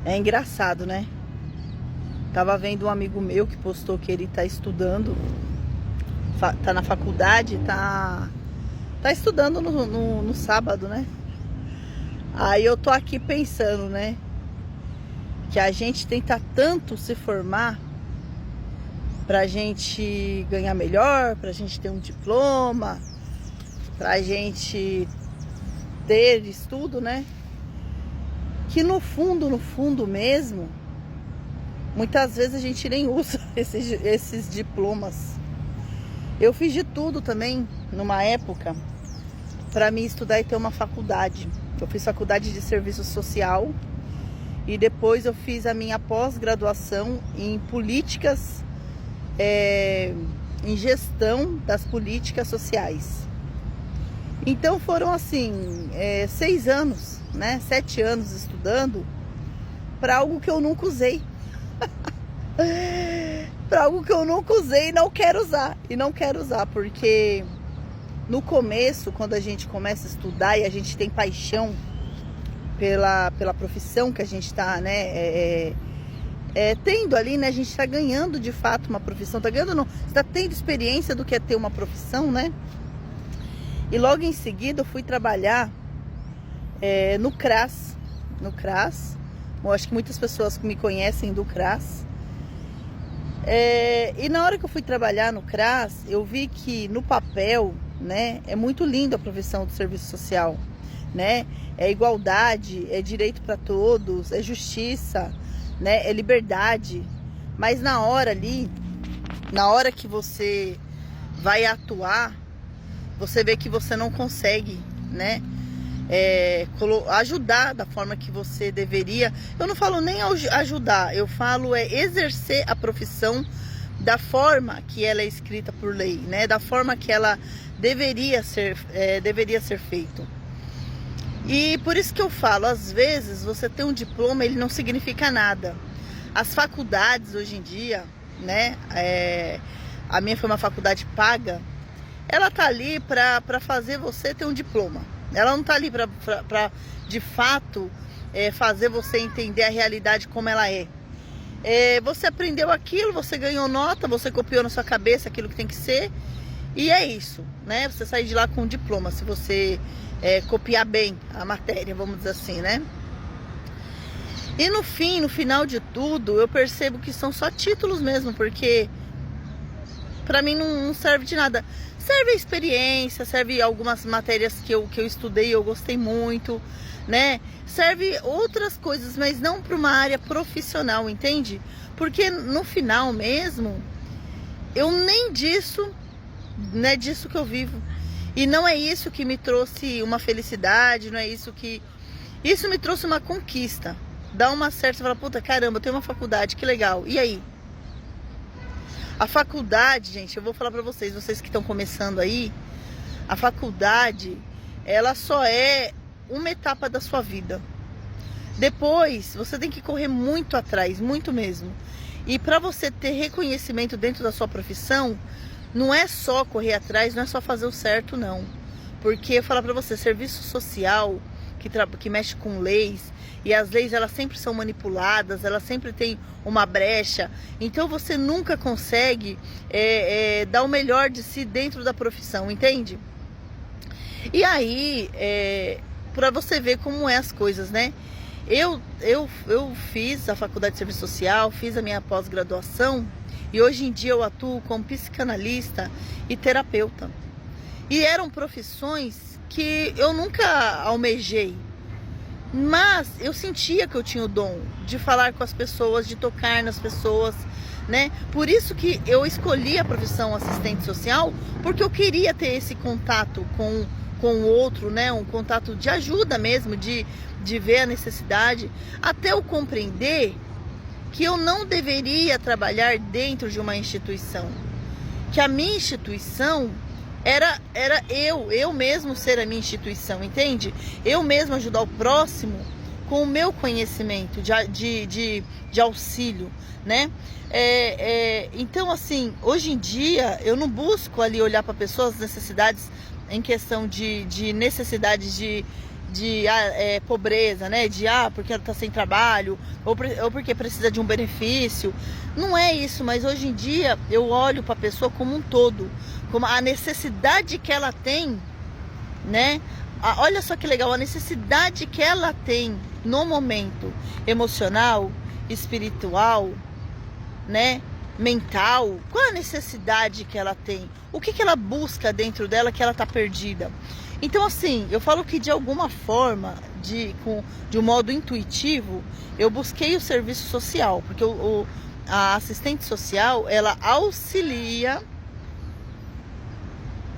É engraçado, né? Tava vendo um amigo meu que postou que ele tá estudando, tá na faculdade, tá estudando no sábado, né? Aí eu tô aqui pensando, né? Que a gente tenta tanto se formar pra gente ganhar melhor, pra gente ter um diploma, pra gente ter estudo, né? Que no fundo mesmo, muitas vezes a gente nem usa esses diplomas. Eu fiz de tudo também, numa época, para mim estudar e ter uma faculdade. Eu fiz faculdade de serviço social e depois eu fiz a minha pós-graduação em políticas, em gestão das políticas sociais. Então foram assim, 6 anos, né? 7 anos estudando para algo que eu nunca usei. Para algo que eu nunca usei e não quero usar. E não quero usar, porque no começo, quando a gente começa a estudar e a gente tem paixão pela profissão que a gente está, né? Tendo ali, né? A gente está ganhando de fato uma profissão. Tá ganhando, não? Está tendo experiência do que é ter uma profissão, né? E logo em seguida eu fui trabalhar no CRAS. No CRAS. Eu acho que muitas pessoas me conhecem do CRAS. E na hora que eu fui trabalhar no CRAS, eu vi que no papel, né, é muito lindo a profissão do serviço social, né? É igualdade, é direito para todos, é justiça, né? É liberdade. Mas na hora ali, na hora que você vai atuar, você vê que você não consegue, né? Ajudar da forma que você deveria. Eu não falo nem ajudar, eu falo exercer a profissão da forma que ela é escrita por lei, né? Da forma que ela deveria ser feito. E por isso que eu falo, às vezes você ter um diploma, ele não significa nada. As faculdades hoje em dia, né? A minha foi uma faculdade paga. Ela tá ali para fazer você ter um diploma. Ela não tá ali para de fato fazer você entender a realidade como ela é. Você aprendeu aquilo, você ganhou nota, você copiou na sua cabeça aquilo que tem que ser. E é isso, né? Você sai de lá com um diploma, se você copiar bem a matéria, vamos dizer assim, né? E no final de tudo, eu percebo que são só títulos mesmo, porque pra mim não serve de nada. Serve a experiência, serve algumas matérias que eu estudei e eu gostei muito, né? Serve outras coisas, mas não para uma área profissional, entende? Porque no final mesmo, eu nem disso, não é disso que eu vivo. E não é isso que me trouxe uma felicidade, não é isso que... Isso me trouxe uma conquista. Dá uma certa, você fala, puta, caramba, eu tenho uma faculdade, que legal. E aí? A faculdade, gente, eu vou falar pra vocês que estão começando aí, a faculdade, ela só é uma etapa da sua vida. Depois, você tem que correr muito atrás, muito mesmo. E pra você ter reconhecimento dentro da sua profissão, não é só correr atrás, não é só fazer o certo, não. Porque eu falo pra você, serviço social, que mexe com leis, e as leis elas sempre são manipuladas, elas sempre têm uma brecha, então você nunca consegue dar o melhor de si dentro da profissão, entende? E aí, para você ver como é as coisas, né? Eu fiz a faculdade de serviço social, fiz a minha pós-graduação e hoje em dia eu atuo como psicanalista e terapeuta. E eram profissões que eu nunca almejei, mas eu sentia que eu tinha o dom de falar com as pessoas, de tocar nas pessoas, né? Por isso que eu escolhi a profissão assistente social, porque eu queria ter esse contato com o outro, né? Um contato de ajuda mesmo, de ver a necessidade, até eu compreender que eu não deveria trabalhar dentro de uma instituição, que a minha instituição era eu mesmo ser a minha instituição, entende? Eu mesmo ajudar o próximo com o meu conhecimento de auxílio, né? Então, assim, hoje em dia eu não busco ali olhar para pessoas, as necessidades em questão de necessidades pobreza, né? Porque ela está sem trabalho, ou porque precisa de um benefício. Não é isso, mas hoje em dia eu olho para a pessoa como um todo, como a necessidade que ela tem, né? Olha só que legal, a necessidade que ela tem no momento emocional, espiritual, né? Mental. Qual a necessidade que ela tem? O que ela busca dentro dela que ela está perdida? Então, assim, eu falo que de alguma forma, de um modo intuitivo, eu busquei o serviço social, porque a assistente social, ela auxilia.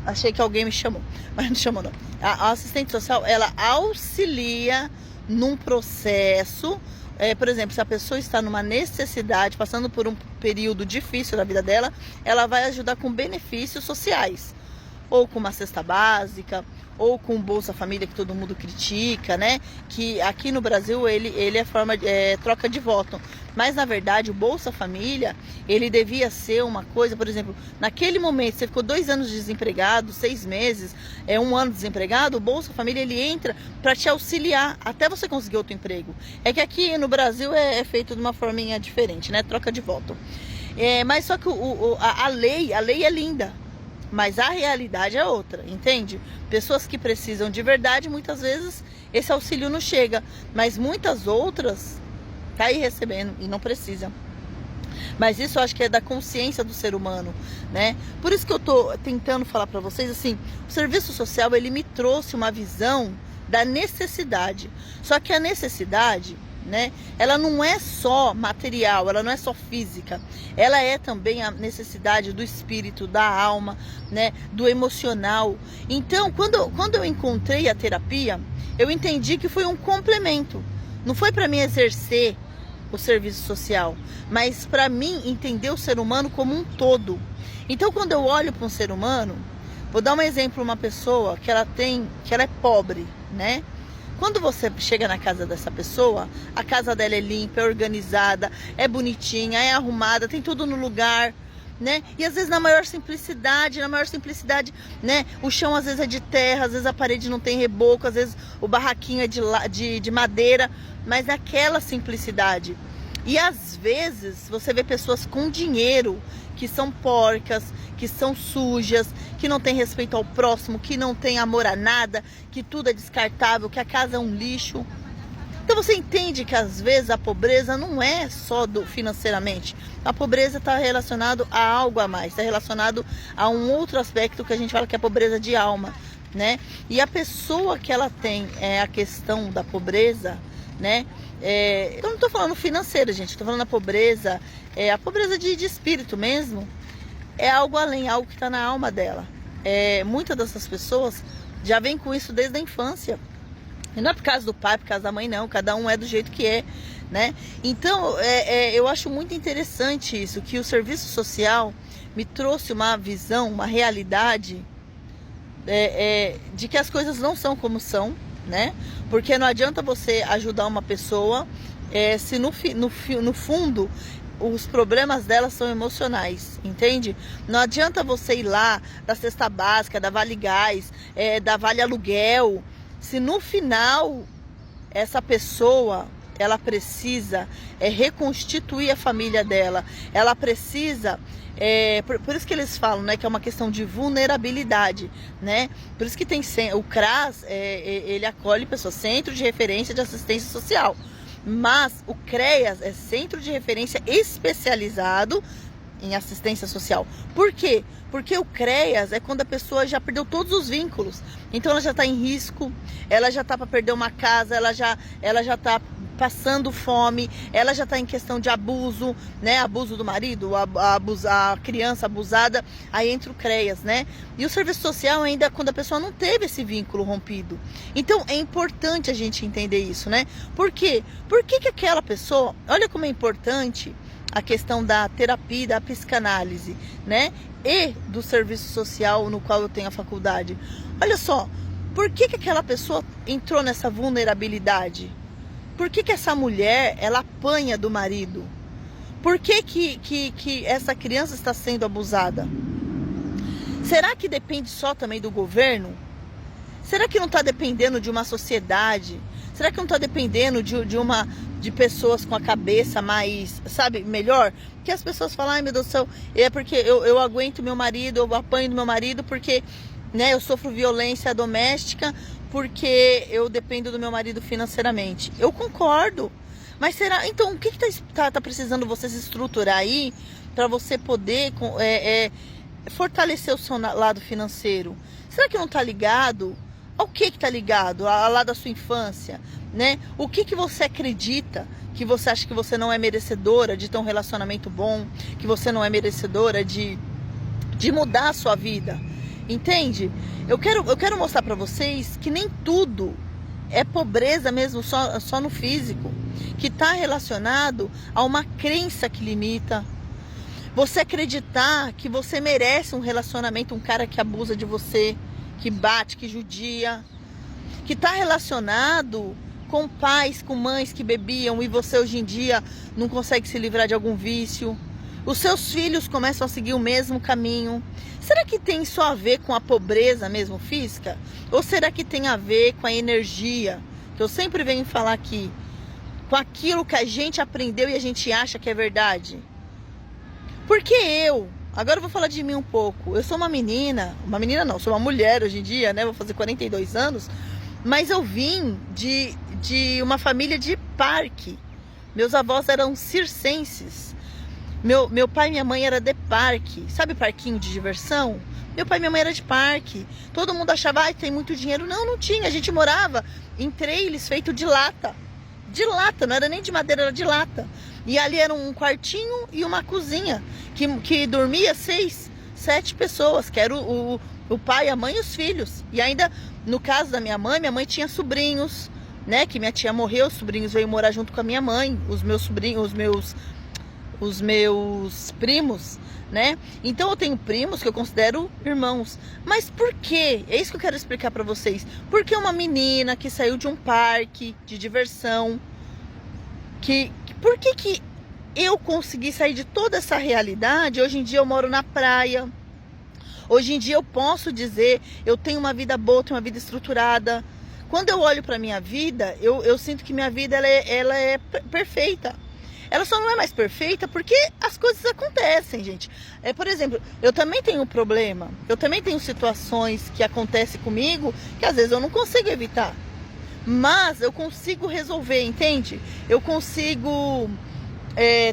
Achei que alguém me chamou, mas não chamou não. A assistente social, ela auxilia num processo. Por exemplo, se a pessoa está numa necessidade, passando por um período difícil da vida dela, ela vai ajudar com benefícios sociais, ou com uma cesta básica, ou com o Bolsa Família que todo mundo critica, né? Que aqui no Brasil ele é forma de troca de voto. Mas na verdade o Bolsa Família, ele devia ser uma coisa, por exemplo, naquele momento você ficou 2 anos desempregado, 6 meses, 1 ano desempregado, o Bolsa Família ele entra para te auxiliar até você conseguir outro emprego. É que aqui no Brasil é feito de uma forminha diferente, né? Troca de voto. Mas só que a lei é linda. Mas a realidade é outra, entende? Pessoas que precisam de verdade, muitas vezes esse auxílio não chega. Mas muitas outras tá aí recebendo e não precisam. Mas isso eu acho que é da consciência do ser humano, né? Por isso que eu tô tentando falar para vocês, assim, o serviço social, ele me trouxe uma visão da necessidade. Só que a necessidade, né, ela não é só material, ela não é só física, ela é também a necessidade do espírito, da alma, né, do emocional. Então, quando eu encontrei a terapia, eu entendi que foi um complemento. Não foi para mim exercer o serviço social, mas para mim entender o ser humano como um todo. Então, quando eu olho para um ser humano, vou dar um exemplo, uma pessoa que ela é pobre, né? Quando você chega na casa dessa pessoa, a casa dela é limpa, é organizada, é bonitinha, é arrumada, tem tudo no lugar, né? E às vezes na maior simplicidade, né? O chão às vezes é de terra, às vezes a parede não tem reboco, às vezes o barraquinho é de madeira, mas aquela simplicidade. E às vezes você vê pessoas com dinheiro que são porcas, que são sujas, que não tem respeito ao próximo, que não tem amor a nada, que tudo é descartável, que a casa é um lixo. Então você entende que às vezes a pobreza não é só financeiramente. A pobreza está relacionado a algo a mais, está relacionado a um outro aspecto que a gente fala que é a pobreza de alma, né? E a pessoa que ela tem a questão da pobreza, né? Eu não estou falando financeira, gente, estou falando a pobreza de espírito mesmo. É algo além, algo que está na alma dela. Muitas dessas pessoas já vêm com isso desde a infância. E não é por causa do pai, por causa da mãe, não. Cada um é do jeito que é, né? Então, eu acho muito interessante isso, que o serviço social me trouxe uma visão, uma realidade de que as coisas não são como são, né? Porque não adianta você ajudar uma pessoa se no fundo os problemas dela são emocionais, entende? Não adianta você ir lá da cesta básica, da Vale Gás, da Vale Aluguel, se no final essa pessoa ela precisa reconstituir a família dela, ela precisa, por isso que eles falam, né, que é uma questão de vulnerabilidade, né? Por isso que tem o CRAS, ele acolhe pessoas, Centro de Referência de Assistência Social. Mas o CREAS é Centro de Referência Especializado em Assistência Social. Por quê? Porque o CREAS é quando a pessoa já perdeu todos os vínculos. Então ela já está em risco, ela já está para perder uma casa, ela já está passando fome, ela já está em questão de abuso, né? Abuso do marido, a criança abusada, aí entra o CREAS, né? E o serviço social ainda quando a pessoa não teve esse vínculo rompido. Então é importante a gente entender isso, né? Por quê? Por que aquela pessoa, olha como é importante a questão da terapia, da psicanálise, né? E do serviço social no qual eu tenho a faculdade. Olha só, por que aquela pessoa entrou nessa vulnerabilidade? Por que essa mulher, ela apanha do marido? Por que essa criança está sendo abusada? Será que depende só também do governo? Será que não está dependendo de uma sociedade? Será que não está dependendo de pessoas com a cabeça mais, sabe, melhor? Porque as pessoas falam, ai meu Deus do céu, é porque eu aguento meu marido, eu apanho do meu marido porque, né, eu sofro violência doméstica porque eu dependo do meu marido financeiramente. Eu concordo. Mas será, então, o que tá precisando você se estruturar aí para você poder fortalecer o seu lado financeiro? Será que não tá ligado? Ao que tá ligado? Ao lado da sua infância, né? O que você acredita que você acha que você não é merecedora de ter um relacionamento bom, que você não é merecedora de mudar a sua vida, entende? Eu quero mostrar para vocês que nem tudo é pobreza mesmo só no físico, que está relacionado a uma crença que limita. Você acreditar que você merece um relacionamento, um cara que abusa de você, que bate, que judia, que está relacionado com pais, com mães que bebiam e você hoje em dia não consegue se livrar de algum vício. Os seus filhos começam a seguir o mesmo caminho. Será que tem só a ver com a pobreza mesmo física? Ou será que tem a ver com a energia? Que eu sempre venho falar aqui. Com aquilo que a gente aprendeu e a gente acha que é verdade. Porque agora eu vou falar de mim um pouco. Eu sou uma menina não, sou uma mulher hoje em dia, né? Vou fazer 42 anos. Mas eu vim de uma família de parque. Meus avós eram circenses. Meu pai e minha mãe era de parque. Sabe parquinho de diversão? Meu pai e minha mãe era de parque. Todo mundo achava, tem muito dinheiro. Não tinha. A gente morava em trailers feito de lata. De lata, não era nem de madeira, era de lata. E ali era um quartinho e uma cozinha. Que dormia 6, 7 pessoas. Que era o pai, a mãe e os filhos. E ainda, no caso da minha mãe tinha sobrinhos, né? Que minha tia morreu, os sobrinhos veio morar junto com a minha mãe. Os meus sobrinhos, os meus primos, né? Então eu tenho primos que eu considero irmãos. Mas por quê? É isso que eu quero explicar pra vocês. Porque uma menina que saiu de um parque de diversão, por que eu consegui sair de toda essa realidade? Hoje em dia eu moro na praia. Hoje em dia eu posso dizer, eu tenho uma vida boa, tenho uma vida estruturada. Quando eu olho pra minha vida, eu sinto que minha vida ela é perfeita. Ela só não é mais perfeita porque as coisas acontecem, gente. Por exemplo, eu também tenho um problema. Eu também tenho situações que acontecem comigo que às vezes eu não consigo evitar. Mas eu consigo resolver, entende? Eu consigo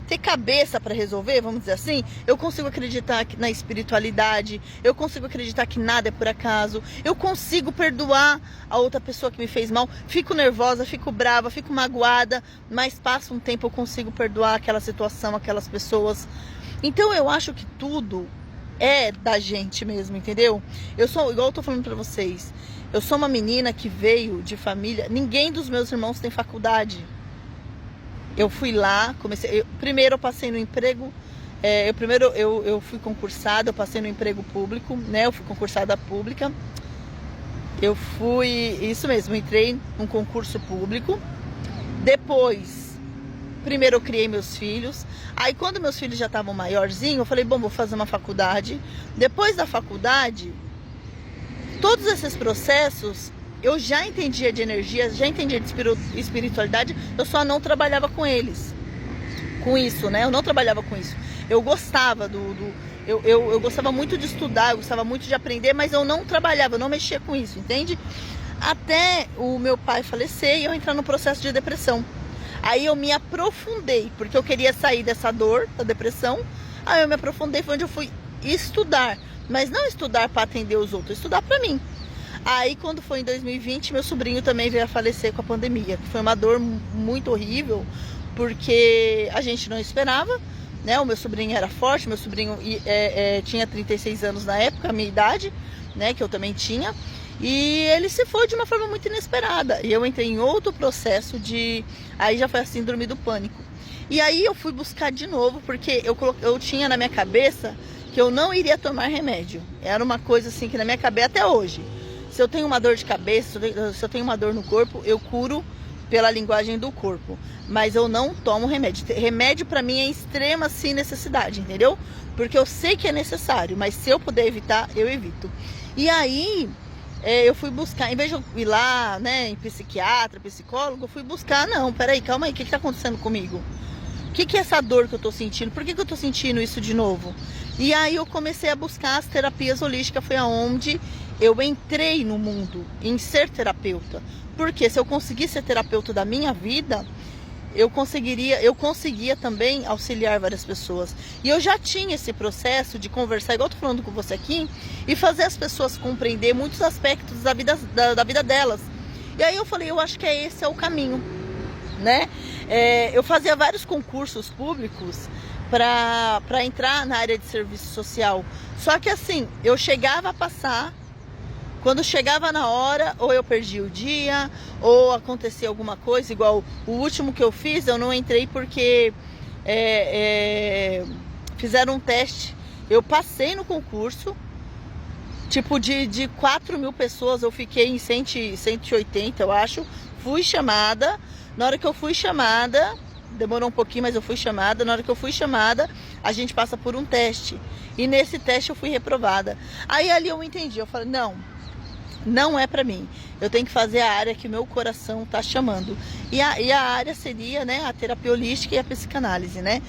ter cabeça para resolver, vamos dizer assim. Eu consigo acreditar na espiritualidade. Eu consigo acreditar que nada é por acaso. Eu consigo perdoar a outra pessoa que me fez mal. Fico nervosa, fico brava, fico magoada, mas passa um tempo eu consigo perdoar aquela situação, aquelas pessoas. Então eu acho que tudo é da gente mesmo, entendeu? Eu sou, igual eu tô falando pra vocês, eu sou uma menina que veio de família. Ninguém dos meus irmãos tem faculdade. Eu fui lá, primeiro eu passei no emprego, eu fui concursada, eu passei no emprego público, né? Eu fui concursada pública. Isso mesmo, entrei num concurso público. Depois, primeiro eu criei meus filhos. Aí quando meus filhos já estavam maiorzinhos, eu falei, bom, vou fazer uma faculdade. Depois da faculdade, todos esses processos eu já entendia de energia, já entendia de espiritualidade, eu só não trabalhava com eles. Com isso, né? Eu não trabalhava com isso. Eu gostava eu gostava muito de estudar, eu gostava muito de aprender, mas eu não trabalhava, eu não mexia com isso, entende? Até o meu pai falecer e eu entrar no processo de depressão. Aí eu me aprofundei, porque eu queria sair dessa dor, da depressão. Aí eu me aprofundei, foi onde eu fui estudar. Mas não estudar para atender os outros, estudar para mim. Aí quando foi em 2020, meu sobrinho também veio a falecer com a pandemia, que foi uma dor muito horrível, porque a gente não esperava, né? O meu sobrinho era forte, meu sobrinho tinha 36 anos na época, a minha idade, né? Que eu também tinha, e ele se foi de uma forma muito inesperada. E eu entrei em outro processo aí já foi a síndrome do pânico. E aí eu fui buscar de novo, porque eu tinha na minha cabeça que eu não iria tomar remédio. Era uma coisa assim que na minha cabeça até hoje. Se eu tenho uma dor de cabeça, se eu tenho uma dor no corpo, eu curo pela linguagem do corpo. Mas eu não tomo remédio. Remédio pra mim é extrema assim, necessidade, entendeu? Porque eu sei que é necessário, mas se eu puder evitar, eu evito. E aí, eu fui buscar, em vez de eu ir lá, né, em psiquiatra, psicólogo, eu fui buscar, não, peraí, calma aí, o que tá acontecendo comigo? O que é essa dor que eu tô sentindo? Por que eu tô sentindo isso de novo? E aí eu comecei a buscar as terapias holísticas, foi aonde eu entrei no mundo, em ser terapeuta. Porque se eu conseguisse ser terapeuta da minha vida, eu conseguia também auxiliar várias pessoas. E eu já tinha esse processo de conversar, igual eu tô falando com você aqui, e fazer as pessoas compreender muitos aspectos da vida delas. E aí eu falei, eu acho que esse é o caminho, né? Eu fazia vários concursos públicos para entrar na área de serviço social. Só que assim, eu chegava a passar, quando chegava na hora, ou eu perdi o dia, ou acontecia alguma coisa, igual o último que eu fiz, eu não entrei porque fizeram um teste. Eu passei no concurso, tipo de 4.000 pessoas, eu fiquei em 180, eu acho. Fui chamada, na hora que eu fui chamada, demorou um pouquinho, mas eu fui chamada. Na hora que eu fui chamada, a gente passa por um teste. E nesse teste eu fui reprovada. Aí ali eu entendi, eu falei, não é pra mim. Eu tenho que fazer a área que meu coração tá chamando. E a área seria, né, a terapia holística e a psicanálise, né?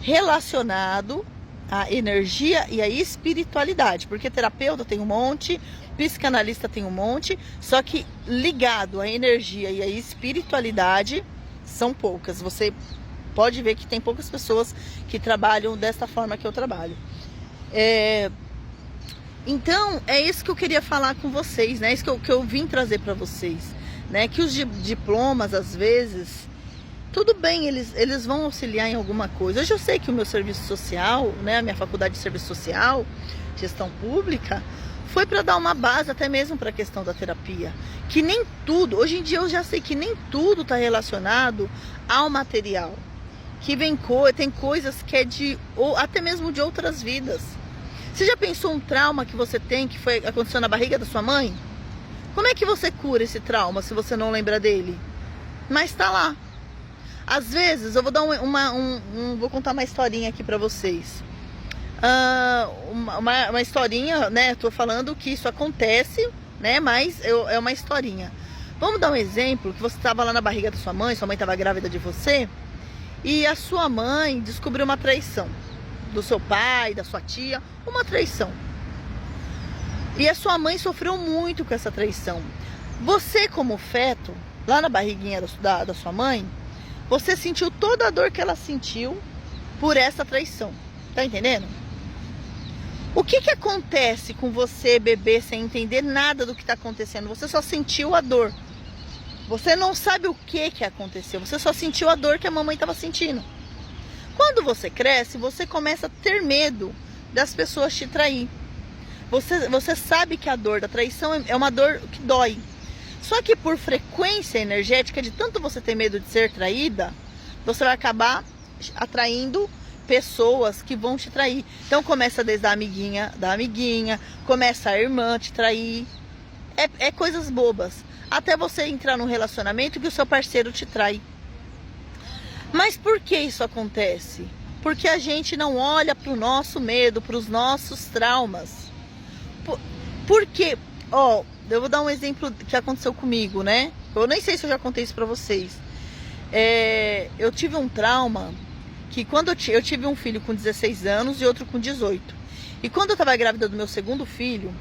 Relacionado à energia e à espiritualidade. Porque terapeuta tem um monte, psicanalista tem um monte, só que ligado à energia e à espiritualidade são poucas. Você pode ver que tem poucas pessoas que trabalham dessa forma que eu trabalho. Então, é isso que eu queria falar com vocês, né? Isso que eu vim trazer para vocês, né? Que os diplomas, às vezes, tudo bem, eles vão auxiliar em alguma coisa. Hoje eu sei que o meu serviço social, né? A minha faculdade de serviço social, gestão pública, foi para dar uma base até mesmo para a questão da terapia. Que nem tudo, hoje em dia eu já sei que nem tudo está relacionado ao material. Que tem coisas que ou até mesmo de outras vidas. Você já pensou um trauma que você tem, que aconteceu na barriga da sua mãe? Como é que você cura esse trauma se você não lembra dele? Mas tá lá. Às vezes, eu vou dar vou contar uma historinha aqui pra vocês. Uma historinha, né? Tô falando que isso acontece, né? Mas é uma historinha. Vamos dar um exemplo, que você estava lá na barriga da sua mãe estava grávida de você, e a sua mãe descobriu uma traição do seu pai, da sua tia, uma traição. E a sua mãe sofreu muito com essa traição. Você, como feto, lá na barriguinha da sua mãe, você sentiu toda a dor que ela sentiu por essa traição. Tá entendendo? O que acontece com você, bebê, sem entender nada do que está acontecendo? Você só sentiu a dor. Você não sabe o que aconteceu. Você só sentiu a dor que a mamãe estava sentindo. Quando você cresce, você começa a ter medo das pessoas te trair. Você sabe que a dor da traição é uma dor que dói. Só que por frequência energética, de tanto você ter medo de ser traída, você vai acabar atraindo pessoas que vão te trair. Então começa desde a amiguinha da amiguinha, começa a irmã te trair. É coisas bobas. Até você entrar num relacionamento que o seu parceiro te trai. Mas por que isso acontece? Porque a gente não olha para o nosso medo, para os nossos traumas. Por quê? Eu vou dar um exemplo que aconteceu comigo, né? Eu nem sei se eu já contei isso para vocês. Eu tive um trauma que quando eu tive um filho com 16 anos e outro com 18. E quando eu estava grávida do meu segundo filho,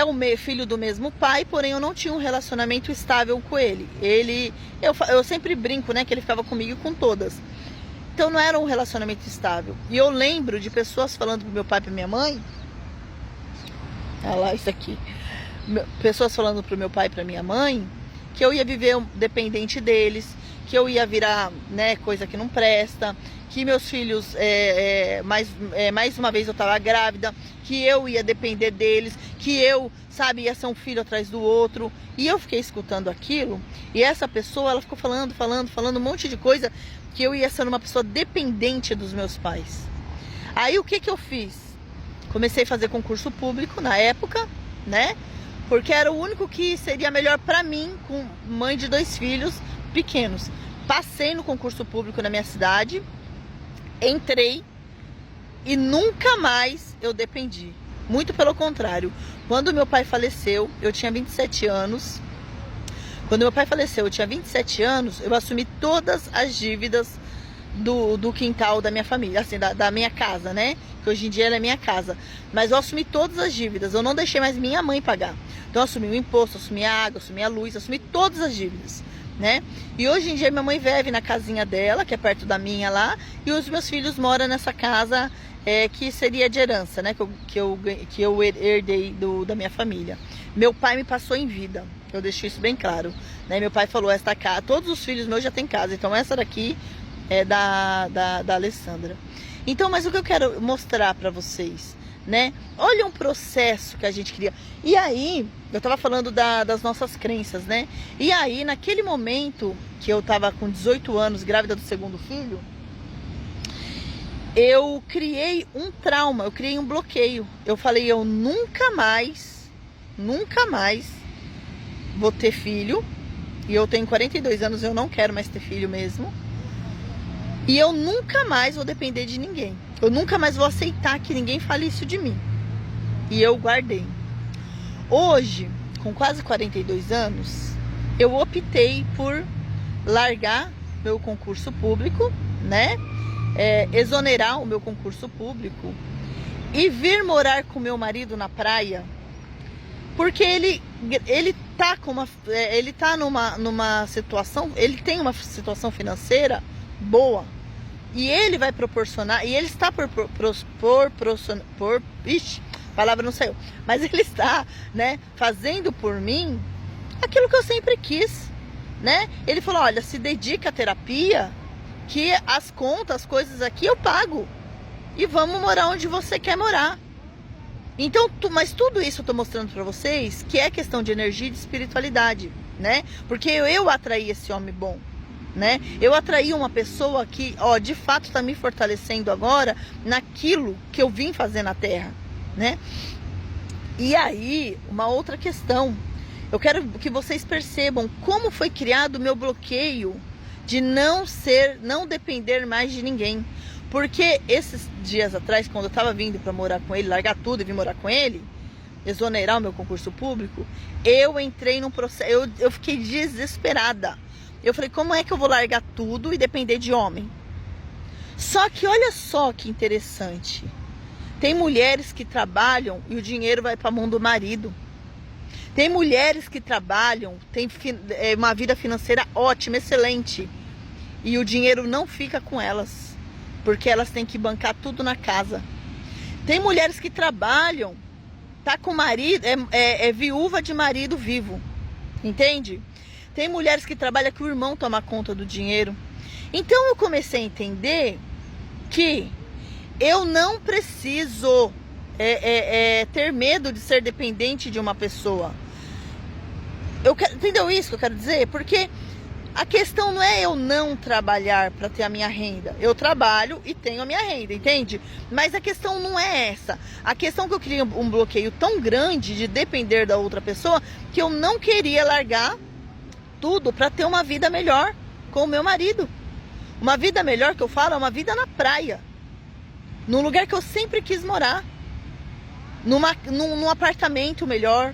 o meu filho do mesmo pai, porém eu não tinha um relacionamento estável com ele. Eu sempre brinco, né, que ele ficava comigo e com todas. Então não era um relacionamento estável. E eu lembro de pessoas falando pro meu pai e pra minha mãe, olha lá isso aqui, pessoas falando pro meu pai e pra minha mãe, que eu ia viver dependente deles, que eu ia virar, né, coisa que não presta, que meus filhos, mais uma vez eu estava grávida, que eu ia depender deles, que eu, ia ser um filho atrás do outro. E eu fiquei escutando aquilo, e essa pessoa, ela ficou falando um monte de coisa, que eu ia ser uma pessoa dependente dos meus pais. Aí o que eu fiz? Comecei a fazer concurso público na época, né? Porque era o único que seria melhor para mim, com mãe de 2 filhos pequenos. Passei no concurso público na minha cidade, entrei e nunca mais eu dependi. Muito pelo contrário. Quando meu pai faleceu, eu tinha 27 anos. Quando meu pai faleceu, eu tinha 27 anos, eu assumi todas as dívidas do quintal da minha família, assim, da minha casa, né? Que hoje em dia ela é minha casa. Mas eu assumi todas as dívidas, eu não deixei mais minha mãe pagar. Então eu assumi o imposto, assumi a água, assumi a luz, assumi todas as dívidas, né? E hoje em dia minha mãe vive na casinha dela, que é perto da minha lá, e os meus filhos moram nessa casa que seria de herança, né? Que eu herdei da minha família. Meu pai me passou em vida, eu deixo isso bem claro, né? Meu pai falou, esta casa, todos os filhos meus já têm casa, então essa daqui é da Alessandra. Então, mas o que eu quero mostrar para vocês, né? Olha um processo que a gente cria. E aí, eu tava falando das nossas crenças, né? E aí, naquele momento que eu tava com 18 anos, grávida do segundo filho, eu criei um trauma, eu criei um bloqueio. Eu falei, eu nunca mais vou ter filho. E eu tenho 42 anos, eu não quero mais ter filho mesmo. E eu nunca mais vou depender de ninguém. Eu nunca mais vou aceitar que ninguém fale isso de mim. E eu guardei. Hoje, com quase 42 anos, eu optei por largar meu concurso público, né? Exonerar o meu concurso público e vir morar com meu marido na praia, porque ele tá numa situação, ele tem uma situação financeira boa. E ele vai proporcionar, e ele está palavra não saiu, mas ele está, né, fazendo por mim aquilo que eu sempre quis, né? Ele falou, olha, se dedica à terapia, que as contas, as coisas aqui eu pago, e vamos morar onde você quer morar. Então, mas tudo isso eu tô mostrando para vocês que é questão de energia e de espiritualidade, né? Porque eu atraí esse homem bom, né? Eu atraí uma pessoa que, ó, de fato tá me fortalecendo agora naquilo que eu vim fazer na Terra, né? E aí, uma outra questão. Eu quero que vocês percebam como foi criado o meu bloqueio de não depender mais de ninguém. Porque esses dias atrás, quando eu tava vindo para morar com ele, largar tudo e vir morar com ele, exonerar o meu concurso público, eu entrei num processo, eu fiquei desesperada. Eu falei, como é que eu vou largar tudo e depender de homem? Só que olha só que interessante. Tem mulheres que trabalham e o dinheiro vai para a mão do marido. Tem mulheres que trabalham, têm uma vida financeira ótima, excelente. E o dinheiro não fica com elas, porque elas têm que bancar tudo na casa. Tem mulheres que trabalham, tá com marido, é viúva de marido vivo. Entende? Tem mulheres que trabalham que o irmão toma conta do dinheiro. Então eu comecei a entender que eu não preciso ter medo de ser dependente de uma pessoa. Entendeu isso que eu quero dizer? Porque a questão não é eu não trabalhar para ter a minha renda. Eu trabalho e tenho a minha renda, entende? Mas a questão não é essa. A questão é que eu criei um bloqueio tão grande de depender da outra pessoa que eu não queria largar tudo para ter uma vida melhor com o meu marido. Uma vida melhor que eu falo é uma vida na praia. Num lugar que eu sempre quis morar. Num apartamento melhor.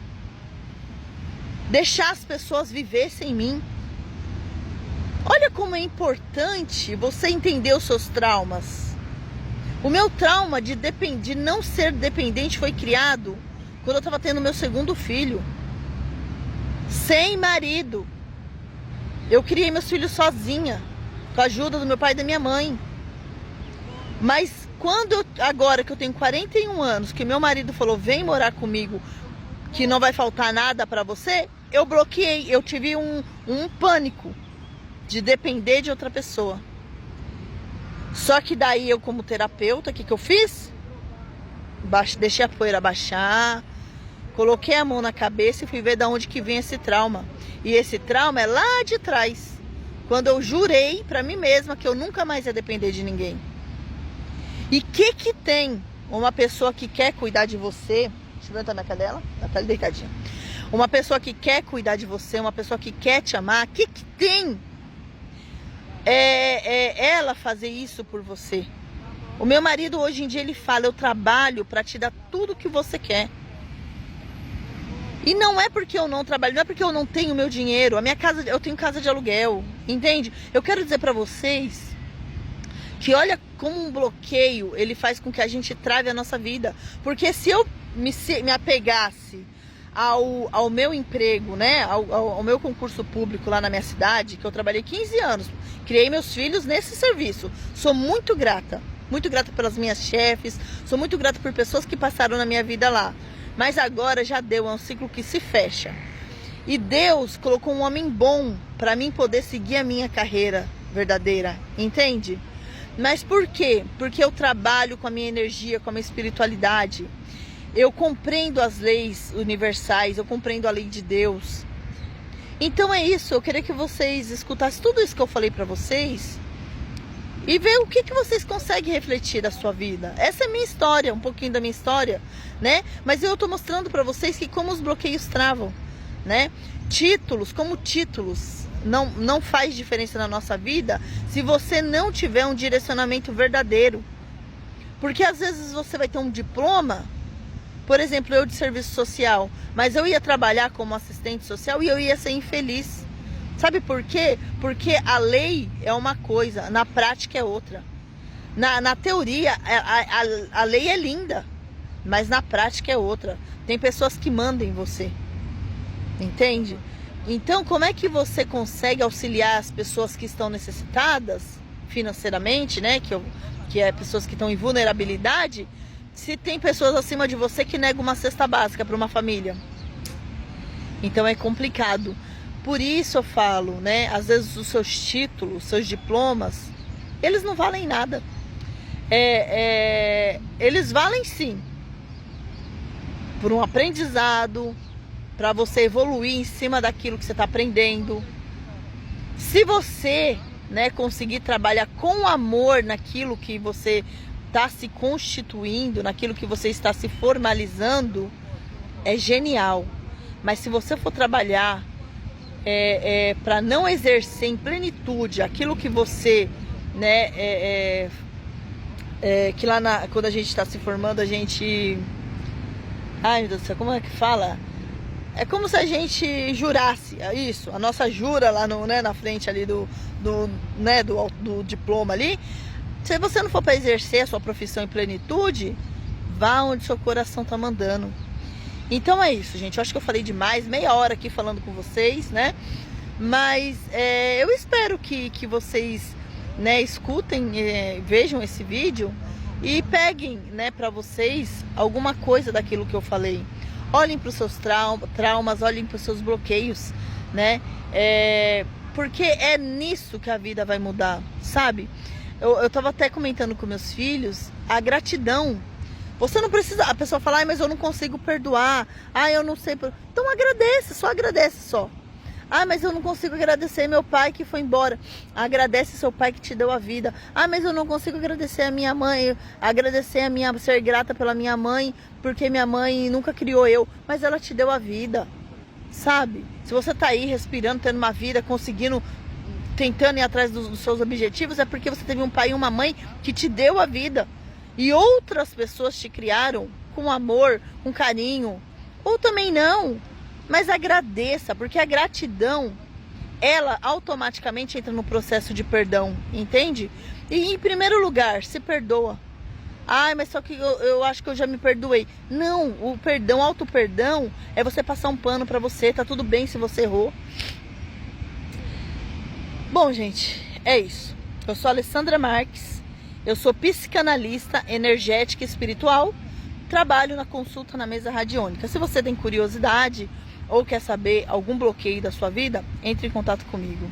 Deixar as pessoas viver sem mim. Olha como é importante você entender os seus traumas. O meu trauma de não ser dependente foi criado quando eu estava tendo meu segundo filho. Sem marido. Eu criei meus filhos sozinha, com a ajuda do meu pai e da minha mãe. Mas agora que eu tenho 41 anos, que meu marido falou, vem morar comigo, que não vai faltar nada pra você, eu bloqueei, eu tive um pânico de depender de outra pessoa. Só que daí eu, como terapeuta, o que eu fiz? Deixei a poeira baixar, coloquei a mão na cabeça e fui ver de onde que vem esse trauma. E esse trauma é lá de trás, quando eu jurei pra mim mesma que eu nunca mais ia depender de ninguém. E que tem uma pessoa que quer cuidar de você? Deixa eu ver onde tá minha cadela. Tá ali deitadinha. Uma pessoa que quer cuidar de você, uma pessoa que quer te amar, que tem ela fazer isso por você? O meu marido hoje em dia ele fala, eu trabalho para te dar tudo que você quer. E não é porque eu não trabalho, não é porque eu não tenho meu dinheiro. A minha casa, eu tenho casa de aluguel, entende? Eu quero dizer para vocês que olha como um bloqueio ele faz com que a gente trave a nossa vida. Porque se eu me apegasse ao meu emprego, né, ao meu concurso público lá na minha cidade, que eu trabalhei 15 anos, criei meus filhos nesse serviço. Sou muito grata pelas minhas chefes, sou muito grata por pessoas que passaram na minha vida lá. Mas agora já deu, é um ciclo que se fecha. E Deus colocou um homem bom para mim poder seguir a minha carreira verdadeira, entende? Mas por quê? Porque eu trabalho com a minha energia, com a minha espiritualidade. Eu compreendo as leis universais, eu compreendo a lei de Deus. Então é isso, eu queria que vocês escutassem tudo isso que eu falei para vocês e ver o que vocês conseguem refletir da sua vida. Essa é a minha história, um pouquinho da minha história, né? Mas eu tô mostrando para vocês que como os bloqueios travam, né? Títulos, como títulos, não faz diferença na nossa vida se você não tiver um direcionamento verdadeiro. Porque às vezes você vai ter um diploma, por exemplo, eu de serviço social, mas eu ia trabalhar como assistente social e eu ia ser infeliz. Sabe por quê? Porque a lei é uma coisa, na prática é outra. Na teoria, a lei é linda, mas na prática é outra. Tem pessoas que mandam em você, entende? Então, como é que você consegue auxiliar as pessoas que estão necessitadas financeiramente, né? Que é pessoas que estão em vulnerabilidade, se tem pessoas acima de você que negam uma cesta básica para uma família? Então é complicado. Por isso eu falo, né? Às vezes os seus títulos, seus diplomas, eles não valem nada. Eles valem sim por um aprendizado, para você evoluir em cima daquilo que você está aprendendo. Se você, né, conseguir trabalhar com amor naquilo que você está se constituindo, naquilo que você está se formalizando, é genial. Mas se você for trabalhar para não exercer em plenitude aquilo que você, né, que lá quando a gente está se formando, a gente... Ai, meu Deus do céu, como é que fala? É como se a gente jurasse, isso, a nossa jura lá no, né, na frente ali do diploma ali. Se você não for para exercer a sua profissão em plenitude, vá onde seu coração tá mandando. Então é isso, gente. Eu acho que eu falei demais, meia hora aqui falando com vocês, né? Mas eu espero que vocês, né, escutem, vejam esse vídeo e peguem, né, para vocês alguma coisa daquilo que eu falei. Olhem para os seus traumas, olhem para os seus bloqueios, né? Porque é nisso que a vida vai mudar, sabe? Eu tava até comentando com meus filhos a gratidão. Você não precisa... A pessoa fala, mas eu não consigo perdoar. Eu não sei... Então agradece, só agradece só. Mas eu não consigo agradecer meu pai que foi embora. Agradece seu pai que te deu a vida. Mas eu não consigo agradecer a minha mãe. Ser grata pela minha mãe, porque minha mãe nunca criou eu. Mas ela te deu a vida, sabe? Se você tá aí respirando, tendo uma vida, conseguindo, tentando ir atrás dos seus objetivos, é porque você teve um pai e uma mãe que te deu a vida. E outras pessoas te criaram com amor, com carinho. Ou também não. Mas agradeça, porque a gratidão, ela automaticamente entra no processo de perdão, entende? E em primeiro lugar, se perdoa. Mas só que eu acho que eu já me perdoei. Não, o perdão, o auto-perdão é você passar um pano pra você, tá tudo bem se você errou. Bom, gente, é isso. Eu sou a Alessandra Marques, eu sou psicanalista energética e espiritual, trabalho na consulta na mesa radiônica. Se você tem curiosidade ou quer saber algum bloqueio da sua vida, entre em contato comigo.